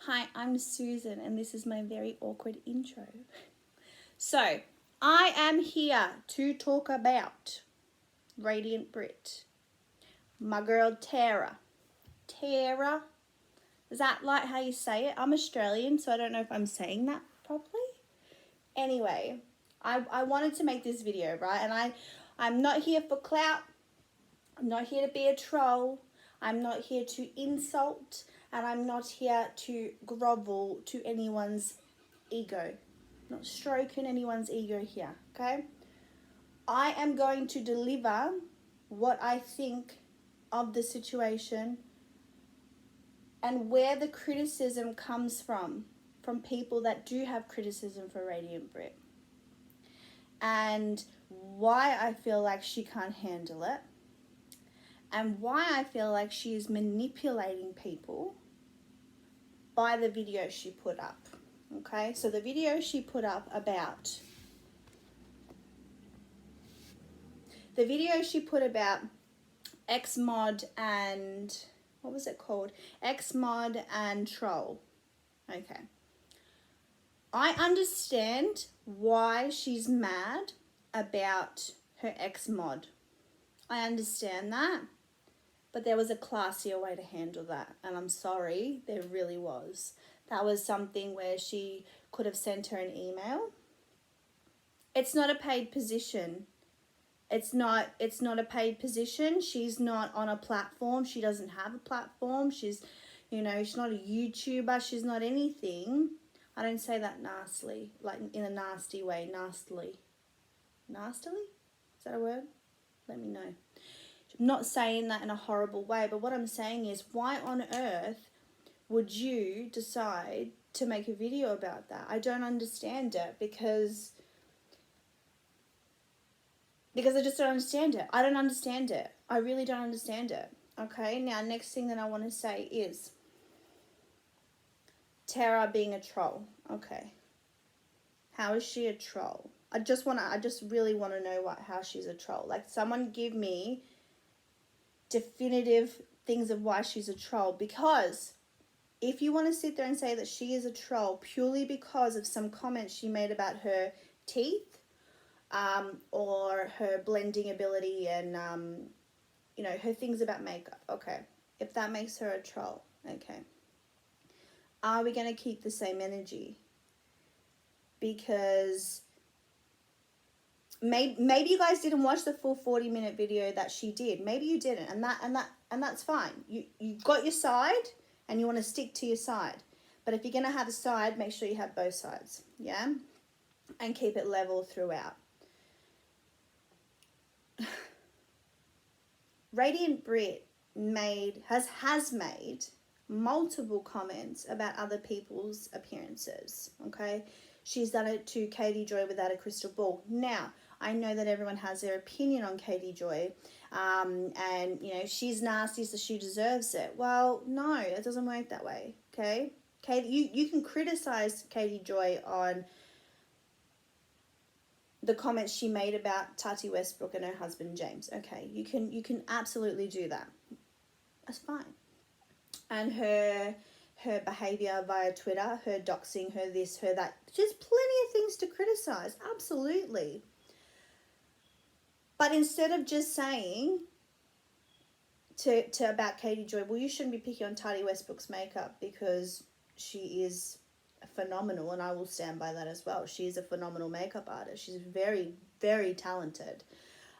Hi, I'm Susan and this is my very awkward intro. So, I am here to talk about Radiant Britt. My girl Tara. Tara? Is that like how you say it? I'm Australian, so I don't know if I'm saying that properly. Anyway, I wanted to make this video, right? And I'm not here for clout. I'm not here to be a troll. I'm not here to insult. And I'm not here to grovel to anyone's ego. I'm not stroking anyone's ego here, okay? I am going to deliver what I think of the situation and where the criticism comes from people that do have criticism for Radiant Britt. And why I feel like she can't handle it. And why I feel like she is manipulating people by the video she put up. Okay, so the video she put up about Xmod and what was it called? Xmod and Troll. Okay. I understand why she's mad about her Xmod. I understand that. But there was a classier way to handle that. And I'm sorry, there really was. That was something where she could have sent her an email. It's not a paid position. It's not a paid position. She's not on a platform. She doesn't have a platform. She's not a YouTuber. She's not anything. I don't say that nastily, like in a nasty way, nastily. Nastily? Is that a word? Let me know. I'm not saying that in a horrible way, but what I'm saying is, why on earth would you decide to make a video about that? I don't understand it because I just don't understand it. I don't understand it. I really don't understand it. Okay, now next thing that I want to say is Tara being a troll. Okay. How is she a troll? I just really want to know how she's a troll. Like, someone give me definitive things of why she's a troll, because if you want to sit there and say that she is a troll purely because of some comments she made about her teeth or her blending ability and her things about makeup, okay, if that makes her a troll, okay, are we going to keep the same energy? Because maybe you guys didn't watch the full 40-minute video that she did. Maybe you didn't, and that's fine. You got your side, and you want to stick to your side. But if you're gonna have a side, make sure you have both sides, yeah, and keep it level throughout. Radiant Britt has made multiple comments about other people's appearances. Okay, she's done it to Katie Joy without a crystal ball. Now, I know that everyone has their opinion on Katie Joy, and she's nasty, so she deserves it. Well, no, it doesn't work that way. Okay, Katie, you can criticize Katie Joy on the comments she made about Tati Westbrook and her husband James. Okay, you can absolutely do that. That's fine. And her behavior via Twitter, her doxing, her this, her that. Just plenty of things to criticize, absolutely. But instead of just saying to about Katie Joy, well, you shouldn't be picking on Tati Westbrook's makeup because she is phenomenal, and I will stand by that as well. She is a phenomenal makeup artist. She's very, very talented.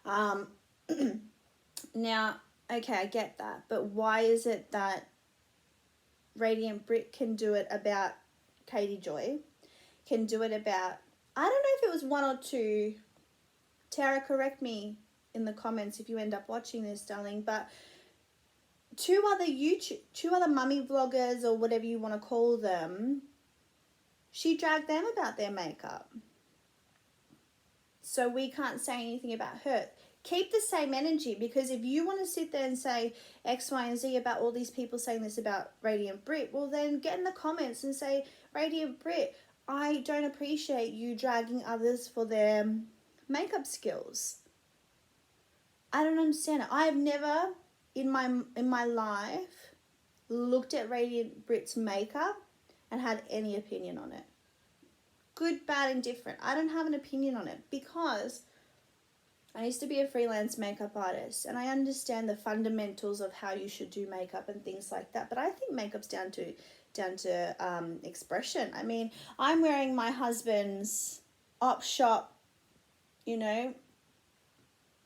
Now, okay, I get that, but why is it that Radiant Britt can do it about Katie Joy, can do it about, I don't know if it was one or two, Tara, correct me in the comments if you end up watching this, darling, but two other mummy vloggers or whatever you want to call them, she dragged them about their makeup. So we can't say anything about her. Keep the same energy, because if you want to sit there and say X, Y, and Z about all these people saying this about Radiant Britt, well then get in the comments and say, Radiant Britt, I don't appreciate you dragging others for their makeup skills. I don't understand it. I have never in my life looked at Radiant Britt's makeup and had any opinion on it. Good, bad, indifferent. I don't have an opinion on it because I used to be a freelance makeup artist and I understand the fundamentals of how you should do makeup and things like that. But I think makeup's down to expression. I mean, I'm wearing my husband's op shop, you know,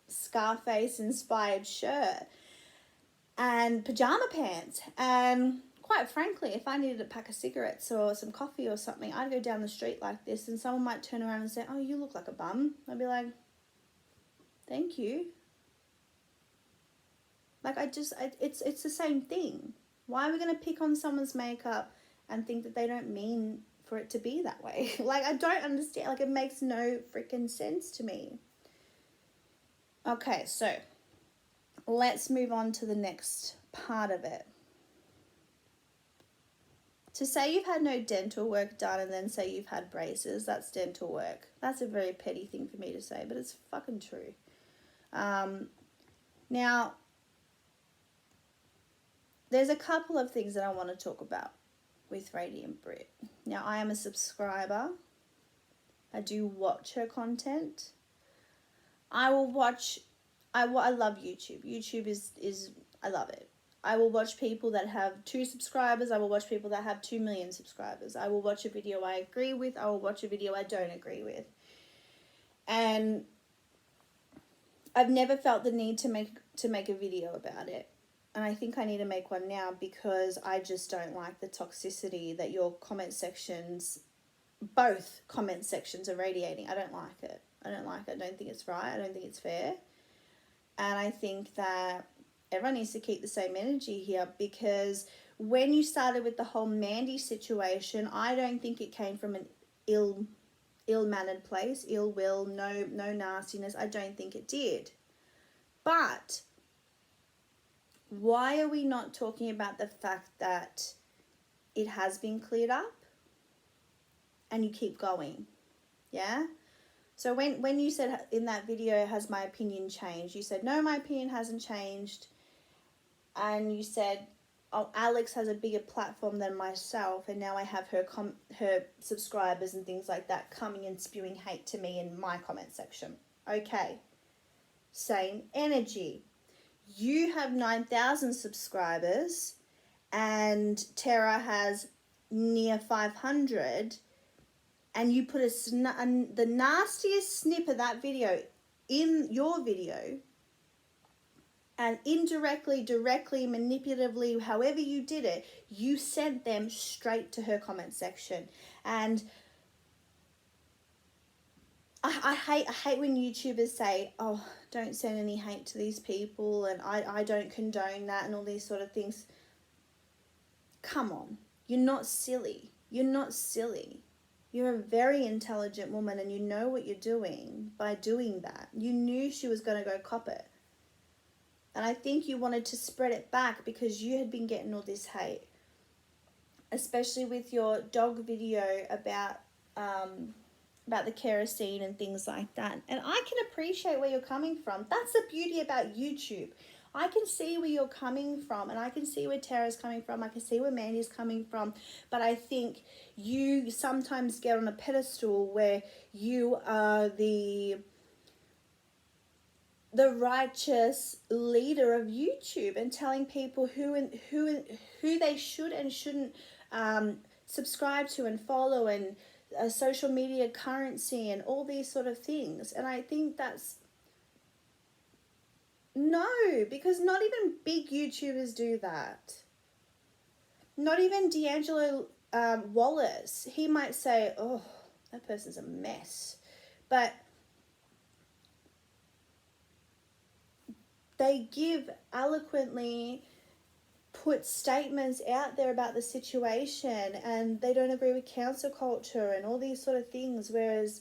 Scarface inspired shirt and pajama pants, and quite frankly, if I needed a pack of cigarettes or some coffee or something, I'd go down the street like this and someone might turn around and say, oh, you look like a bum. I'd be like, thank you. Like, it's the same thing. Why are we going to pick on someone's makeup and think that they don't mean for it to be that way? Like, I don't understand. Like, it makes no freaking sense to me. Okay, so let's move on to the next part of it. To say you've had no dental work done and then say you've had braces, that's dental work. That's a very petty thing for me to say, but it's fucking true. Now, there's a couple of things that I want to talk about with Radiant Britt. Now, I am a subscriber. I do watch her content. I will watch, I love YouTube. YouTube is I love it. I will watch people that have 2 subscribers. I will watch people that have 2 million subscribers. I will watch a video I agree with. I will watch a video I don't agree with. And I've never felt the need to make a video about it. And I think I need to make one now because I just don't like the toxicity that your comment sections, both comment sections, are radiating. I don't like it. I don't like it. I don't think it's right. I don't think it's fair. And I think that everyone needs to keep the same energy here, because when you started with the whole Mandy situation, I don't think it came from an ill-mannered place, ill will, no nastiness. I don't think it did. But why are we not talking about the fact that it has been cleared up and you keep going? Yeah? So when you said in that video, has my opinion changed? You said, no, my opinion hasn't changed. And you said, oh, Alex has a bigger platform than myself, and now I have her subscribers and things like that coming and spewing hate to me in my comment section. Okay. Same energy. You have 9,000 subscribers and Tara has near 500, and you put the nastiest snip of that video in your video, and indirectly, directly, manipulatively, however you did it, you sent them straight to her comment section. And I hate when YouTubers say, oh, don't send any hate to these people, and I don't condone that and all these sort of things. Come on. You're not silly. You're not silly. You're a very intelligent woman and you know what you're doing by doing that. You knew she was going to go cop it. And I think you wanted to spread it back because you had been getting all this hate. Especially with your dog video about the kerosene and things like that. And I can appreciate where you're coming from. That's the beauty about YouTube. I can see where you're coming from, and I can see where Tara's coming from. I can see where Mandy's coming from. But I think you sometimes get on a pedestal where you are the righteous leader of YouTube and telling people who they should and shouldn't subscribe to and follow, and social media currency and all these sort of things. And I think that's no, because not even big YouTubers do that. Not even D'Angelo Wallace. He might say, oh, that person's a mess. But they give eloquently, put statements out there about the situation, and they don't agree with cancel culture and all these sort of things, whereas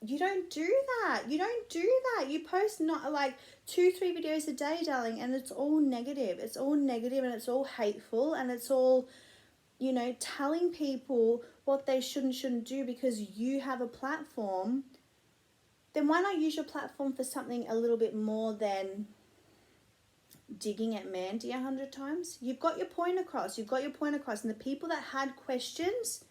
you don't do that. You don't do that. You post not like 2-3 videos a day, darling, and it's all negative. It's all negative and it's all hateful, and it's all, you know, telling people what they should and shouldn't do because you have a platform. Then why not use your platform for something a little bit more than digging at Mandy 100 times. You've got your point across. You've got your point across. And the people that had questions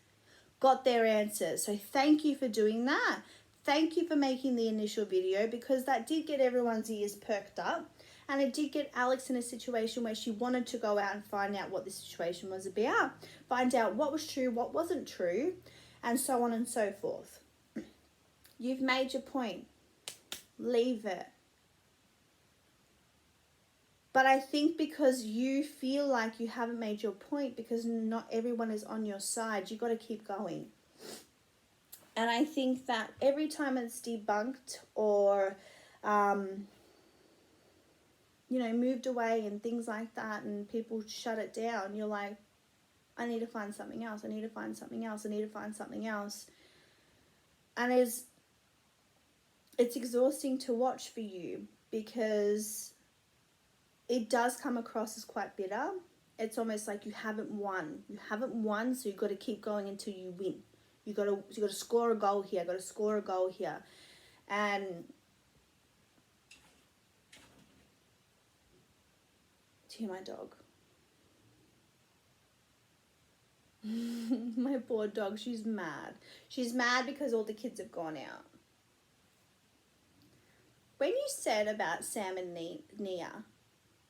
got their answers. So thank you for doing that. Thank you for making the initial video, because that did get everyone's ears perked up. And it did get Alex in a situation where she wanted to go out and find out what the situation was about. Find out what was true, what wasn't true, and so on and so forth. You've made your point. Leave it. But I think because you feel like you haven't made your point, because not everyone is on your side, you got to keep going. And I think that every time it's debunked or, you know, moved away and things like that, and people shut it down, you're like, I need to find something else. I need to find something else. I need to find something else. And it's exhausting to watch for you, because it does come across as quite bitter. It's almost like you haven't won. You haven't won, so you've got to keep going until you win. You got to score a goal here. Got to score a goal here, and to hear my dog. My poor dog. She's mad. She's mad because all the kids have gone out. When you said about Sam and Nia,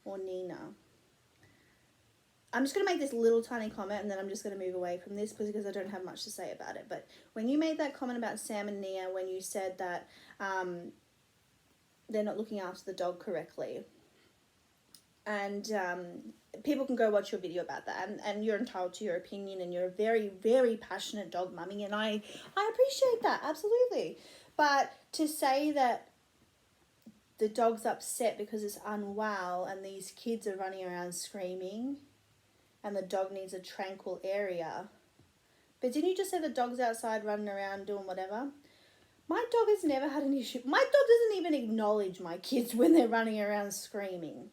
or Nina, I'm just going to make this little tiny comment, and then I'm just going to move away from this because I don't have much to say about it. But when you made that comment about Sam and Nia, when you said that they're not looking after the dog correctly, and people can go watch your video about that, and you're entitled to your opinion, and you're a very, very passionate dog mummy, and I appreciate that, absolutely. But to say that the dog's upset because it's unwell and these kids are running around screaming and the dog needs a tranquil area. But didn't you just say the dog's outside running around doing whatever? My dog has never had an issue. My dog doesn't even acknowledge my kids when they're running around screaming.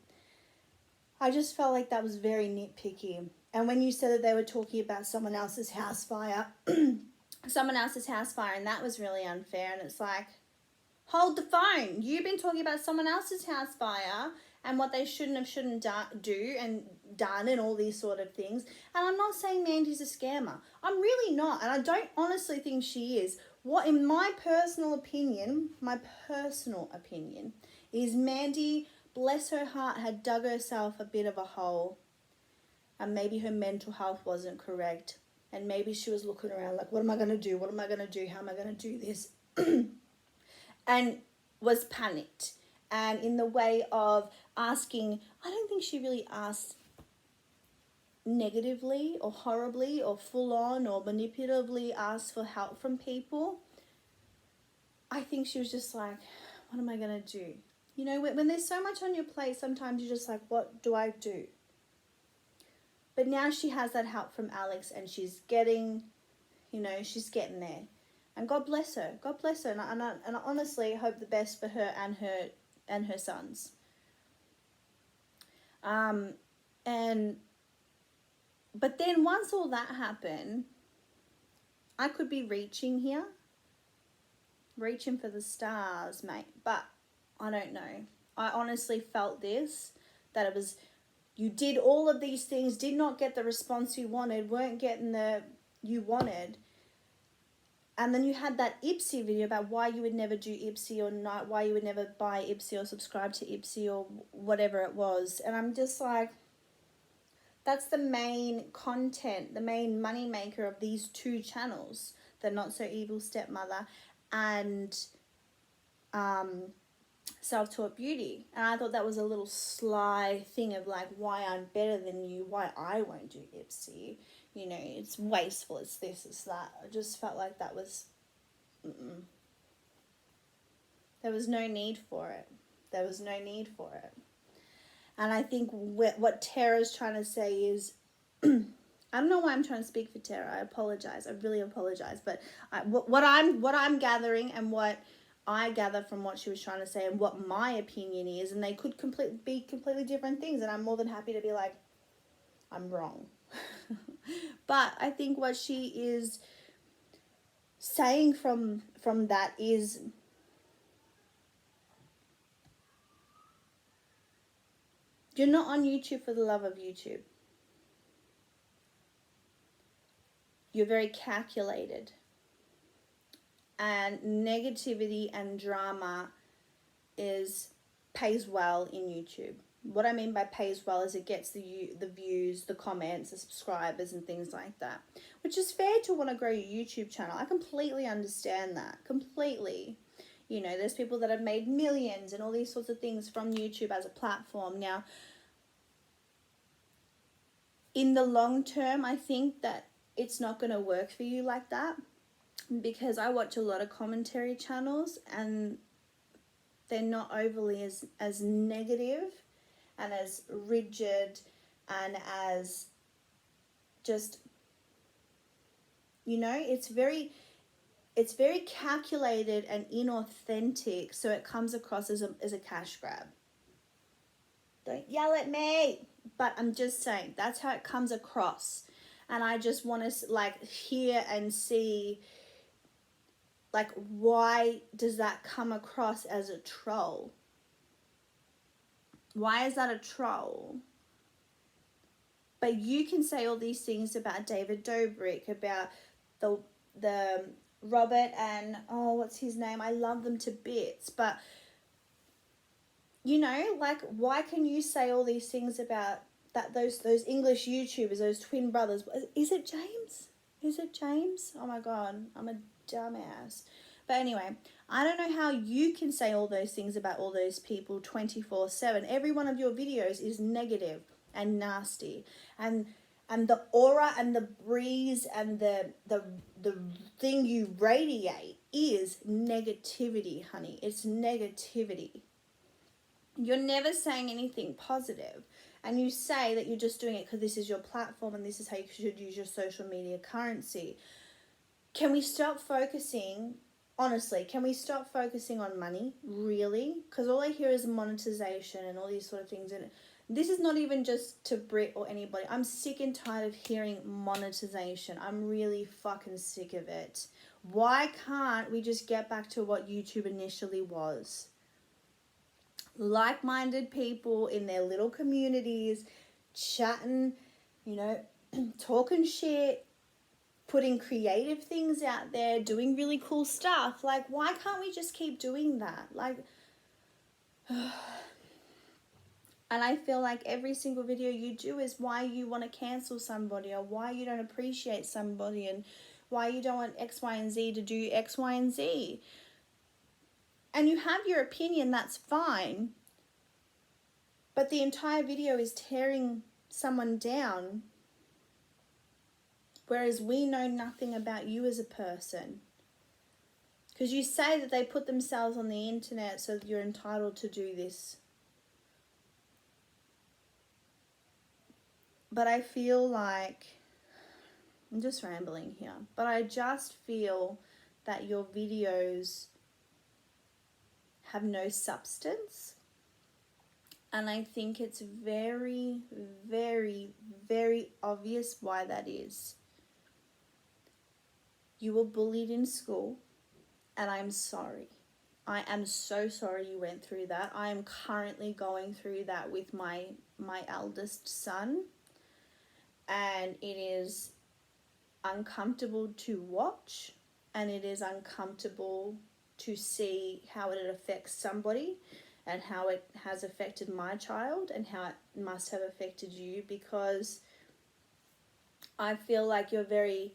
I just felt like that was very nitpicky. And when you said that they were talking about someone else's house fire, and that was really unfair, and it's like, hold the phone. You've been talking about someone else's house fire and what they shouldn't do and done and all these sort of things. And I'm not saying Mandy's a scammer. I'm really not. And I don't honestly think she is. What, in my personal opinion, is Mandy, bless her heart, had dug herself a bit of a hole. And maybe her mental health wasn't correct. And maybe she was looking around like, what am I going to do? What am I going to do? How am I going to do this? And was panicked, and in the way of asking, I don't think she really asked negatively or horribly or full on or manipulatively asked for help from people. I think she was just like, what am I going to do? You know, when there's so much on your plate, sometimes you're just like, what do I do? But now she has that help from Alex, and she's getting, she's getting there. And God bless her. God bless her. And I honestly hope the best for her and her sons. But then once all that happened, I could be reaching for the stars, mate. But I don't know. I honestly felt that it was, you did all of these things, did not get the response you wanted, weren't getting you wanted. And then you had that Ipsy video about why you would never do Ipsy or not, why you would never buy Ipsy or subscribe to Ipsy or whatever it was. And I'm just like, that's the main content, the main money maker of these two channels, the Not So Evil Stepmother and Self-Taught Beauty. And I thought that was a little sly thing of like, why I'm better than you, why I won't do Ipsy. It's wasteful, it's this, it's that. I just felt like that was, there was no need for it. And I think what Tara's trying to say is, I don't know why I'm trying to speak for Tara. I apologize. I really apologize. But what I'm gathering and what I gather from what she was trying to say and what my opinion is, and they could be completely different things, and I'm more than happy to be like, I'm wrong. But I think what she is saying from that is, You're not on YouTube for the love of YouTube. You're very calculated. And negativity and drama pays well in YouTube. What I mean by pays well is it gets the views, the comments, the subscribers and things like that. Which is fair to want to grow your YouTube channel. I completely understand that. Completely. You know, there's people that have made millions and all these sorts of things from YouTube as a platform. Now, in the long term, I think that it's not going to work for you like that, because I watch a lot of commentary channels and they're not overly as negative and as rigid and as just, you know, it's very calculated and inauthentic, so it comes across as a cash grab. Don't yell at me, but I'm just saying that's how it comes across. And I just want to like hear and see, like, why does that come across as a troll? Why is that a troll? But you can say all these things about David Dobrik, about the Robert and, oh, what's his name? I love them to bits. But, you know, like, why can you say all these things about that those English YouTubers, those twin brothers? Is it James? Is it James? Oh my God, I'm a dumbass. But anyway, I don't know how you can say all those things about all those people 24/7. Every one of your videos is negative and nasty, and the aura and the breeze and the thing you radiate is negativity, honey. It's negativity. You're never saying anything positive. And you say that you're just doing it because this is your platform and this is how you should use your social media currency. Can we stop focusing, honestly, can we stop focusing on money? Really? Because all I hear is monetization and all these sort of things. And this is not even just to Brit or anybody. I'm sick and tired of hearing monetization. I'm really fucking sick of it. Why can't we just get back to what YouTube initially was? Like-minded people in their little communities, chatting, you know, talking shit, putting creative things out there, doing really cool stuff. Like, why can't we just keep doing that? Like, and I feel like every single video you do is why you want to cancel somebody, or why you don't appreciate somebody, and why you don't want X, Y, and Z to do X, Y, and Z. And you have your opinion, that's fine. But the entire video is tearing someone down, whereas we know nothing about you as a person. Because you say that they put themselves on the internet so that you're entitled to do this. But I feel like, I'm just rambling here, but I just feel that your videos have no substance. And I think it's very, very, very obvious why that is. You were bullied in school, and I'm sorry. I am so sorry you went through that. I am currently going through that with my eldest son, and it is uncomfortable to watch, and it is uncomfortable to see how it affects somebody, and how it has affected my child, and how it must have affected you, because I feel like you're very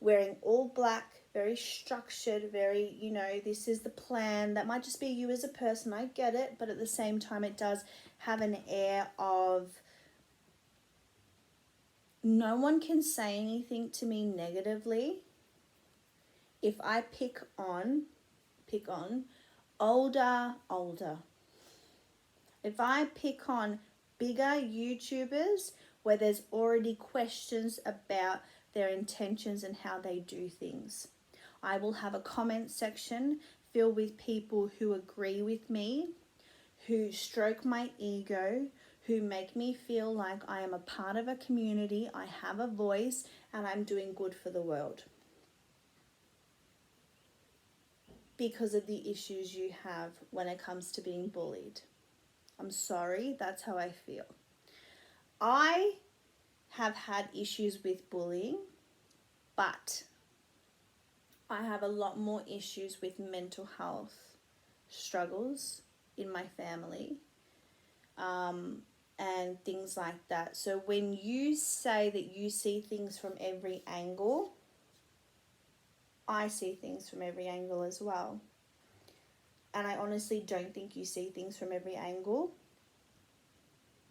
wearing all black, very structured, very, you know, this is the plan. That might just be you as a person, I get it, but at the same time it does have an air of, no one can say anything to me negatively if I pick on older. If I pick on bigger YouTubers where there's already questions about their intentions and how they do things, I will have a comment section filled with people who agree with me, who stroke my ego, who make me feel like I am a part of a community, I have a voice, and I'm doing good for the world. Because of the issues you have when it comes to being bullied. I'm sorry, that's how I feel. I have had issues with bullying, but I have a lot more issues with mental health struggles in my family, and things like that. So when you say that you see things from every angle, I see things from every angle as well. And I honestly don't think you see things from every angle.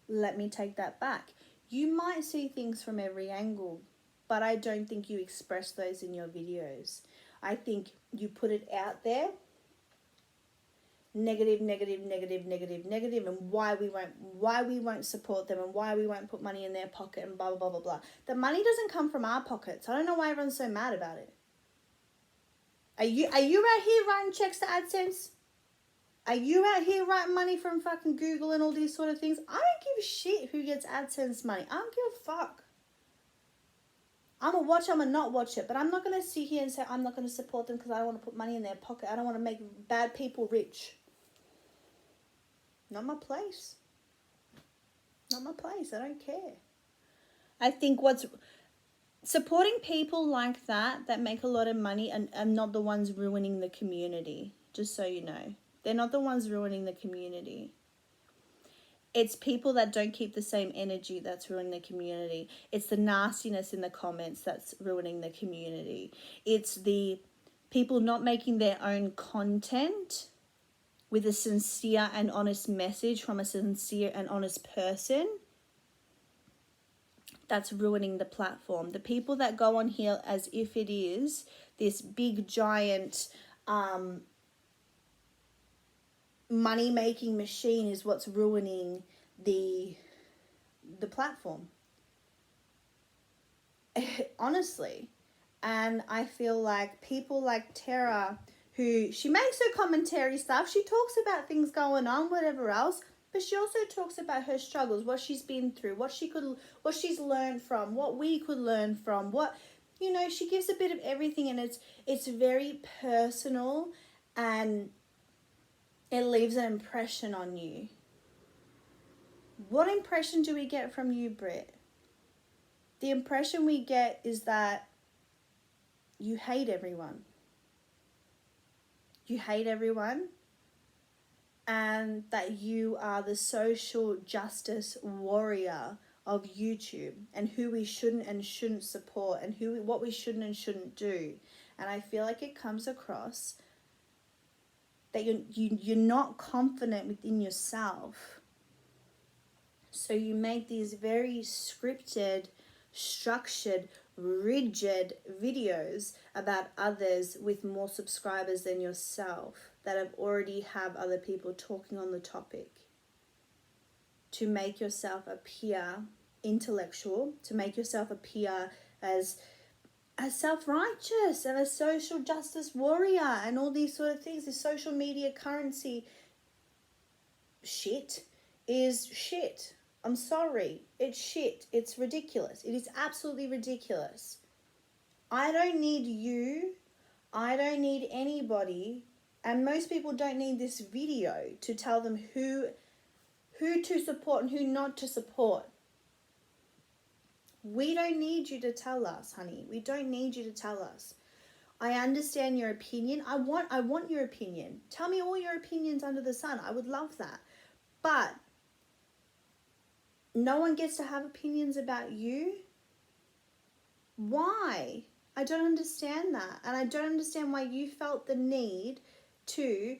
Let me take that back. You might see things from every angle, but I don't think you express those in your videos. I think you put it out there, negative, negative, negative, negative, negative, and why we won't support them, and why we won't put money in their pocket, and blah, blah, blah, blah, blah. The money doesn't come from our pockets. I don't know why everyone's so mad about it. Are you out here writing checks to AdSense? Are you out here writing money from fucking Google and all these sort of things? I don't give a shit who gets AdSense money. I don't give a fuck. I'm going to watch, I'm going to not watch it. But I'm not going to sit here and say I'm not going to support them because I don't want to put money in their pocket. I don't want to make bad people rich. Not my place. Not my place. I don't care. I think supporting people like that make a lot of money and not the ones ruining the community. Just so you know. They're not the ones ruining the community. It's people that don't keep the same energy that's ruining the community. It's the nastiness in the comments that's ruining the community. It's the people not making their own content with a sincere and honest message from a sincere and honest person that's ruining the platform. The people that go on here as if it is this big giant money-making machine is what's ruining the platform. Honestly. And I feel like people like Tara, who she makes her commentary stuff, she talks about things going on, whatever else, but she also talks about her struggles, what she's been through, what she's learned from, what we could learn from, she gives a bit of everything, and it's very personal, and it leaves an impression on you. What impression do we get from you, Britt? The impression we get is that you hate everyone. You hate everyone, and that you are the social justice warrior of YouTube, and who we shouldn't and shouldn't support, and what we shouldn't and shouldn't do. And I feel like it comes across that you're not confident within yourself. So you make these very scripted, structured, rigid videos about others with more subscribers than yourself, that already have other people talking on the topic, to make yourself appear intellectual, to make yourself appear as self-righteous and a social justice warrior and all these sort of things. The social media currency shit is shit. I'm sorry. It's shit. It's ridiculous. It is absolutely ridiculous. I don't need you. I don't need anybody. And most people don't need this video to tell them who to support and who not to support. We don't need you to tell us, honey. We don't need you to tell us. I understand your opinion. I want your opinion. Tell me all your opinions under the sun. I would love that. But no one gets to have opinions about you? Why? I don't understand that. And I don't understand why you felt the need to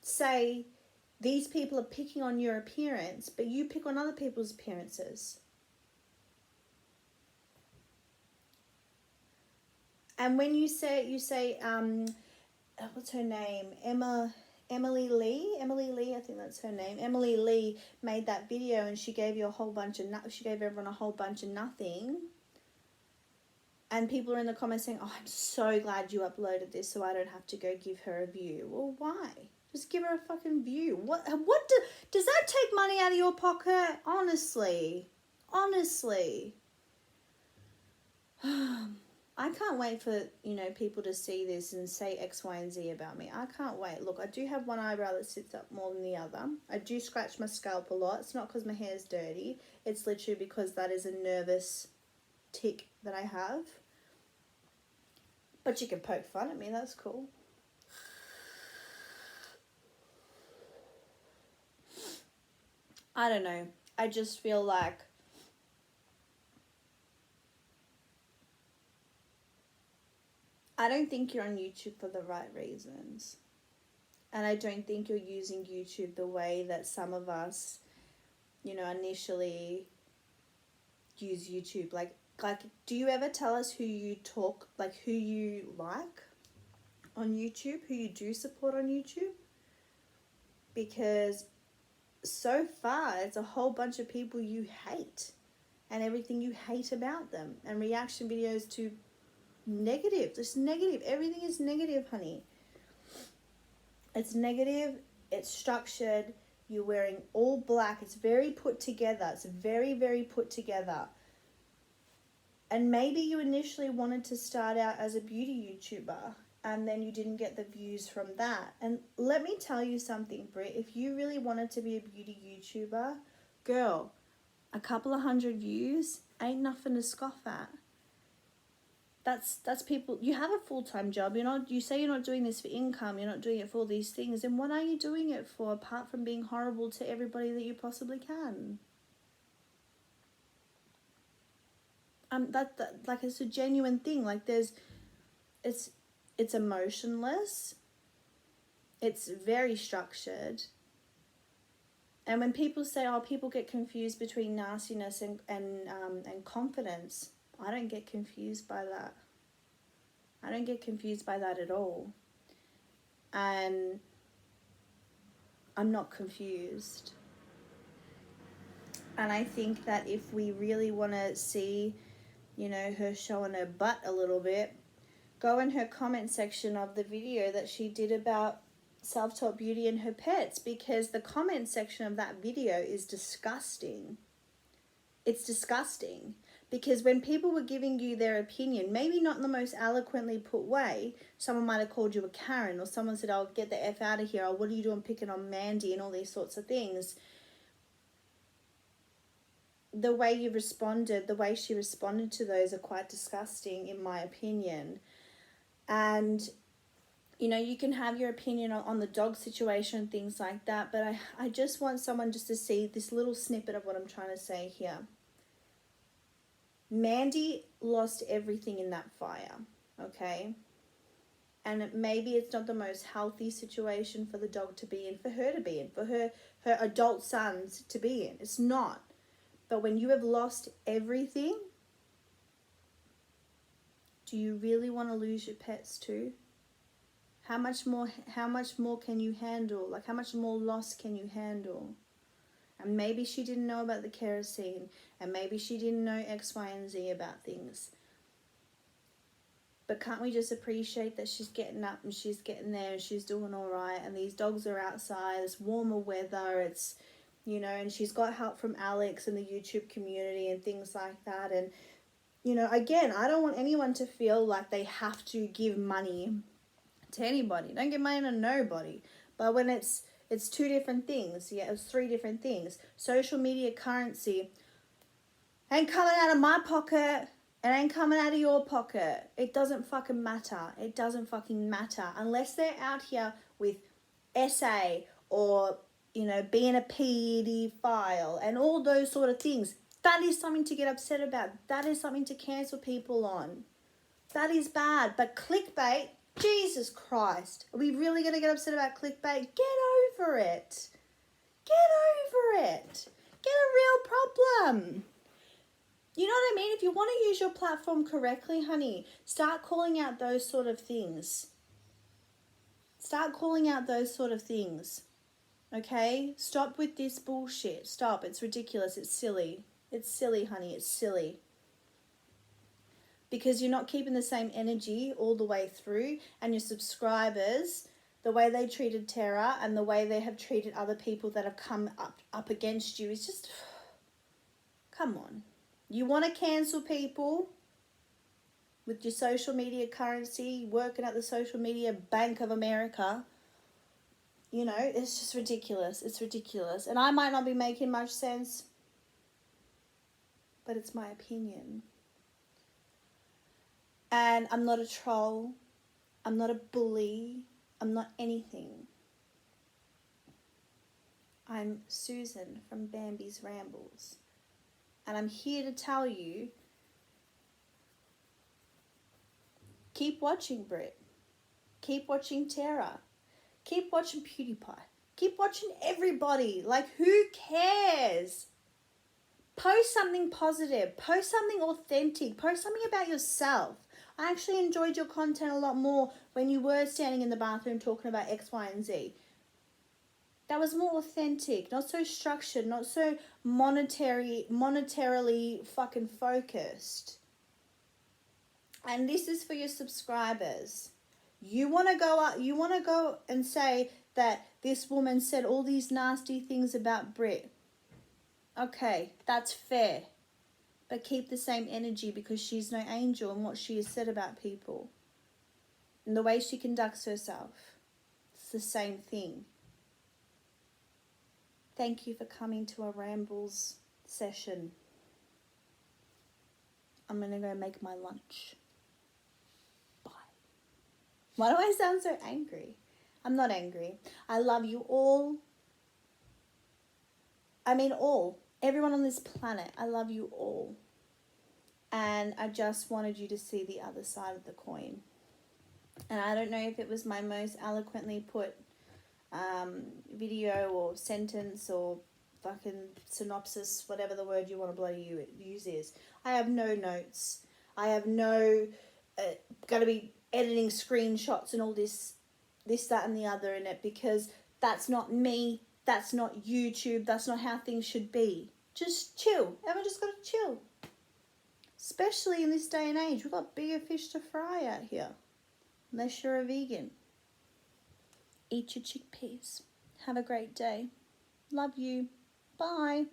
say these people are picking on your appearance, but you pick on other people's appearances. And when you say, what's her name? Emily Lee, I think that's her name. Emily Lee made that video, and she gave everyone a whole bunch of nothing. And people are in the comments saying, "Oh, I'm so glad you uploaded this, so I don't have to go give her a view." Well, why? Just give her a fucking view. What does that take money out of your pocket? Honestly. I can't wait for, you know, people to see this and say X, Y, and Z about me. I can't wait. Look, I do have one eyebrow that sits up more than the other. I do scratch my scalp a lot. It's not because my hair is dirty. It's literally because that is a nervous tick that I have. But you can poke fun at me. That's cool. I don't know. I just feel like I don't think you're on YouTube for the right reasons. And I don't think you're using YouTube the way that some of us, you know, initially use YouTube. Like, do you ever tell us who you talk, like who you like on YouTube, who you do support on YouTube? Because so far, it's a whole bunch of people you hate and everything you hate about them, and reaction videos to negative. Just negative. Everything is negative, honey. It's negative. It's structured. You're wearing all black. It's very put together. It's very, very put together. And maybe you initially wanted to start out as a beauty YouTuber and then you didn't get the views from that. And let me tell you something, Britt. If you really wanted to be a beauty YouTuber, girl, a couple of 100 views ain't nothing to scoff at. That's people. You have a full-time job. You say you're not doing this for income. You're not doing it for all these things. Then what are you doing it for, apart from being horrible to everybody that you possibly can? That like, it's a genuine thing. Like, it's emotionless. It's very structured. And when people say, oh, people get confused between nastiness and confidence, I don't get confused by that. I don't get confused by that at all. And I'm not confused. And I think that if we really want to see, you know, her showing her butt a little bit, go in her comment section of the video that she did about self-taught beauty and her pets, because the comment section of that video is disgusting. It's disgusting. Because when people were giving you their opinion, maybe not in the most eloquently put way, someone might have called you a Karen, or someone said, oh, get the F out of here, or what are you doing picking on Mandy, and all these sorts of things. The way you responded, the way she responded to those are quite disgusting, in my opinion. And, you know, you can have your opinion on the dog situation, things like that, but I just want someone just to see this little snippet of what I'm trying to say here. Mandy lost everything in that fire, okay? And maybe it's not the most healthy situation for the dog to be in, for her to be in, for her adult sons to be in. It's not. But when you have lost everything, do you really want to lose your pets too? How much more can you handle? Like, how much more loss can you handle? And maybe she didn't know about the kerosene, and maybe she didn't know X, Y, and Z about things. But can't we just appreciate that she's getting up and she's getting there and she's doing all right, and these dogs are outside, it's warmer weather, it's, you know, and she's got help from Alex and the YouTube community and things like that. And, you know, again, I don't want anyone to feel like they have to give money to anybody. Don't give money to nobody. But when it's two different things. Yeah, it's three different things. Social media currency ain't coming out of my pocket. It ain't coming out of your pocket. It doesn't fucking matter. It doesn't fucking matter. Unless they're out here with SA or, you know, being a paedophile and all those sort of things. That is something to get upset about. That is something to cancel people on. That is bad. But clickbait, Jesus Christ. Are we really going to get upset about clickbait? Get over it. Get over it. Get a real problem. You know what I mean? If you want to use your platform correctly, honey, start calling out those sort of things. Start calling out those sort of things. Okay? Stop with this bullshit. Stop. It's ridiculous. It's silly. It's silly, honey. It's silly. Because you're not keeping the same energy all the way through, and your subscribers, the way they treated Tara and the way they have treated other people that have come up against you is just, come on. You want to cancel people? with your social media currency, working at the social media Bank of America. You know, it's just ridiculous. It's ridiculous. And I might not be making much sense, but it's my opinion. And I'm not a troll. I'm not a bully. I'm not anything. I'm Susan from Bambi's Rambles. And I'm here to tell you, keep watching Britt. Keep watching Tara. Keep watching PewDiePie. Keep watching everybody. Like, who cares? Post something positive. Post something authentic. Post something about yourself. I actually enjoyed your content a lot more when you were standing in the bathroom talking about X, Y, and Z. That was more authentic, not so structured, not so monetarily fucking focused. And this is for your subscribers. You want to go and say that this woman said all these nasty things about Britt. Okay, that's fair. But keep the same energy, because she's no angel in what she has said about people. And the way she conducts herself. It's the same thing. Thank you for coming to a Rambles session. I'm going to go make my lunch. Bye. Why do I sound so angry? I'm not angry. I love you all. I mean all. Everyone on this planet. I love you all. And I just wanted you to see the other side of the coin. And I don't know if it was my most eloquently put video or sentence or fucking synopsis, whatever the word you want to bloody use is. I have no notes. I have no going to be editing screenshots and all this, that, and the other in it, because that's not me. That's not YouTube. That's not how things should be. Just chill. Everyone just got to chill. Especially in this day and age. We've got bigger fish to fry out here. Unless you're a vegan. Eat your chickpeas. Have a great day. Love you. Bye.